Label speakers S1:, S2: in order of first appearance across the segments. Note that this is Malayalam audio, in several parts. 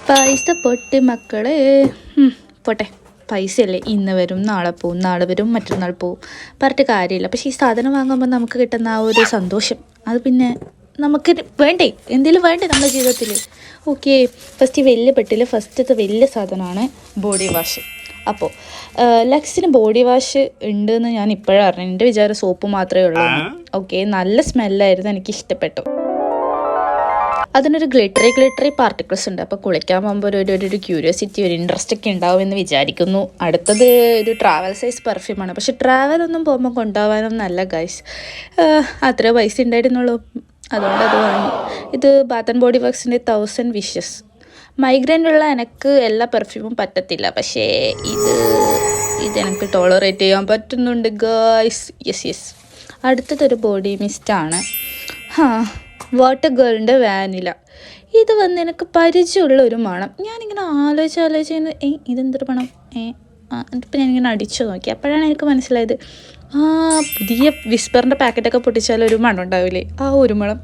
S1: പൈസ പൊട്ടി മക്കളെ. പോട്ടെ, പൈസയല്ലേ, ഇന്ന് വരും നാളെ പോവും, നാളെ വരും മറ്റന്നാൾ പോവും, പറഞ്ഞിട്ട് കാര്യമില്ല. പക്ഷേ ഈ സാധനം വാങ്ങുമ്പോൾ നമുക്ക് കിട്ടുന്ന ആ ഒരു സന്തോഷം, അത് പിന്നെ നമുക്ക് വേണ്ടേ, എന്തെങ്കിലും വേണ്ടേ നമ്മുടെ ജീവിതത്തിൽ. ഓക്കെ, ഫസ്റ്റ് ഈ വലിയ പെട്ടിൽ ഫസ്റ്റത്തെ വലിയ സാധനമാണ് ബോഡി വാഷ്. അപ്പോൾ ലക്സിന് ബോഡി വാഷ് ഉണ്ടെന്ന് ഞാൻ ഇപ്പോഴാണ് അറിഞ്ഞത്. എൻ്റെ വിചാരം സോപ്പ് മാത്രമേ ഉള്ളൂ. ഓക്കെ, നല്ല സ്മെല്ലായിരുന്നു, എനിക്ക് ഇഷ്ടപ്പെട്ടു. അതിനൊരു ഗ്ലിറ്ററി പാർട്ടിക്കിൾസ് ഉണ്ട്. അപ്പോൾ കുളിക്കാൻ പോകുമ്പോൾ ഒരു ക്യൂരിയോസിറ്റി, ഒരു ഇൻട്രസ്റ്റ് ഒക്കെ ഉണ്ടാവുമെന്ന് വിചാരിക്കുന്നു. അടുത്തത് ഒരു ട്രാവൽ സൈസ് പെർഫ്യൂമാണ്. പക്ഷെ ട്രാവലൊന്നും പോകുമ്പോൾ കൊണ്ടുപോകാനൊന്നും നല്ല ഗൈസ്, അത്ര പൈസ ഉണ്ടായിരുന്നുള്ളൂ, അതുകൊണ്ട് അത് വാങ്ങി. ഇത് ബാത്ത് ആൻഡ് ബോഡി വർക്സിൻ്റെ 1000 വിഷസ്. മൈഗ്രെയിനുള്ള എനിക്ക് എല്ലാ പെർഫ്യൂമും പറ്റത്തില്ല, പക്ഷേ ഇതെനിക്ക് ടോളറേറ്റ് ചെയ്യാൻ പറ്റുന്നുണ്ട് ഗൈസ്. യെസ്. അടുത്തതൊരു ബോഡി മിസ്റ്റാണ്. വാട്ടർ ഗേളിൻ്റെ വാനില. ഇത് വന്ന് എനിക്ക് പരിചയമുള്ള ഒരു മണം. ഞാനിങ്ങനെ ആലോചിച്ച് ഇതെന്തൊരു മണം, എന്നിട്ടിപ്പോൾ ഞാനിങ്ങനെ അടിച്ചു നോക്കി. അപ്പോഴാണ് എനിക്ക് മനസ്സിലായത്, പുതിയ വിസ്പറിൻ്റെ പാക്കറ്റൊക്കെ പൊട്ടിച്ചാലൊരു മണം ഉണ്ടാവില്ലേ, ആ ഒരു മണം.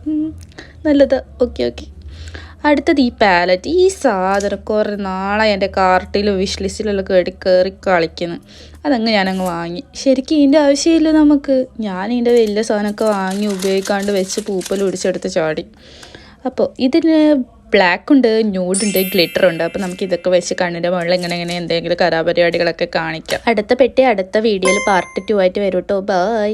S1: നല്ലത്. ഓക്കെ. അടുത്തത് ഈ പാലറ്റ്. ഈ സാധനം കുറേ നാളായി എൻ്റെ കാർട്ടിലും വിഷ് ലിസ്റ്റിലെല്ലാം കയറി കളിക്കുന്നു. ഞാനങ്ങ് വാങ്ങി. ശരിക്കും ഇതിൻ്റെ ആവശ്യമില്ല നമുക്ക്. ഞാൻ ഇതിൻ്റെ വലിയ സാധനമൊക്കെ വാങ്ങി ഉപയോഗിക്കാണ്ട് വെച്ച് പൂപ്പൽ പിടിച്ചെടുത്ത് ചാടി. അപ്പോൾ ഇതിന് ബ്ലാക്ക് ഉണ്ട്, ന്യൂഡുണ്ട്, ഗ്ലിറ്റർ ഉണ്ട്. അപ്പോൾ നമുക്ക് ഇതൊക്കെ വെച്ച് കണ്ണിൻ്റെ മുകളിൽ ഇങ്ങനെ എന്തെങ്കിലും കലാപരിപാടികളൊക്കെ കാണിക്കാം. അടുത്ത പെട്ടി അടുത്ത വീഡിയോയിൽ പാർട്ട് 2 ആയിട്ട് വരും കേട്ടോ. ബൈ.